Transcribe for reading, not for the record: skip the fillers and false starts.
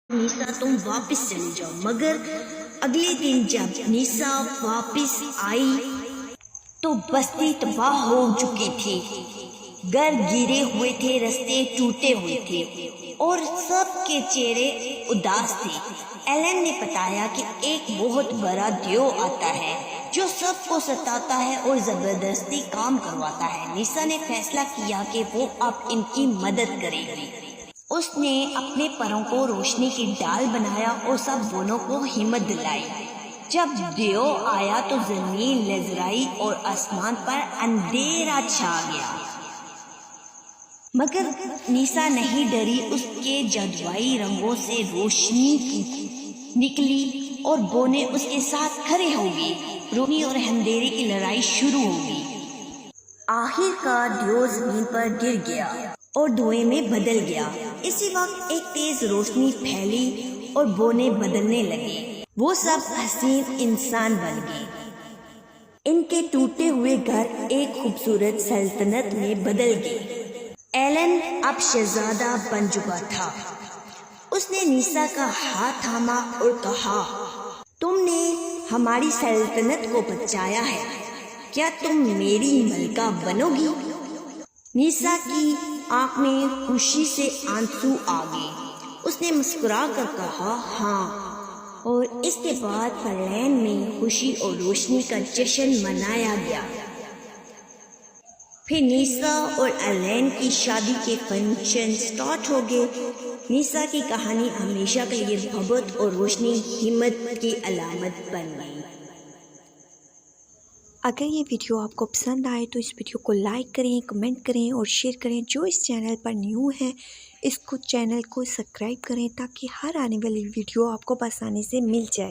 نیسا تم واپس چلی جاؤ، مگر اگلے دن جب نیسا واپس آئی تو بستی تباہ ہو چکی تھی، گھر گرے ہوئے تھے، راستے ٹوٹے ہوئے تھے اور سب کے چہرے اداس تھے۔ ایلن نے بتایا کہ ایک بہت بڑا دیو آتا ہے جو سب کو ستاتا ہے اور زبردستی کام کرواتا ہے۔ نیسا نے فیصلہ کیا کہ وہ اب ان کی مدد کرے گی۔ اس نے اپنے پروں کو روشنی کی ڈال بنایا اور سب دونوں کو ہمت دلائی۔ جب دیو آیا تو زمین لرزائی اور آسمان پر اندھیرا چھا گیا، مگر نیسا نہیں ڈری۔ اس کے جادوئی رنگوں سے روشنی نکلی اور بونے اس کے ساتھ کھڑے ہو گئے۔ روشنی اور اندھیرے کی لڑائی شروع ہو گئی۔ آخر کار دیو زمین پر گر گیا اور دھوئیں میں بدل گیا۔ اسی وقت ایک تیز روشنی پھیلی اور بونے بدلنے لگے۔ وہ سب حسین انسان بن گئے۔ ان کے ٹوٹے ہوئے گھر ایک خوبصورت سلطنت میں بدل گئے۔ ایلن اب شہزادہ بن چکا تھا۔ اس نے نیسا کا ہاتھ تھاما اور کہا، تم نے ہماری سلطنت کو بچایا ہے، کیا تم میری ملکہ بنو گی؟ نیسا کی آنکھ میں خوشی سے آنسو آ گئے۔ اس نے مسکرا کر کہا، ہاں۔ اور اس کے بعد فرلین میں خوشی اور روشنی کا جشن منایا گیا۔ پھر نیسا اور ایلن کی شادی کے فنکشن سٹارٹ ہو گئے۔ نیسا کی کہانی ہمیشہ کے لیے محبت اور روشنی، ہمت کی علامت بن گئی۔ اگر یہ ویڈیو آپ کو پسند آئے تو اس ویڈیو کو لائک کریں، کمنٹ کریں اور شیئر کریں۔ جو اس چینل پر نیو ہے اس کو چینل کو سبسکرائب کریں تاکہ ہر آنے والی ویڈیو آپ کو آسانی سے مل جائے۔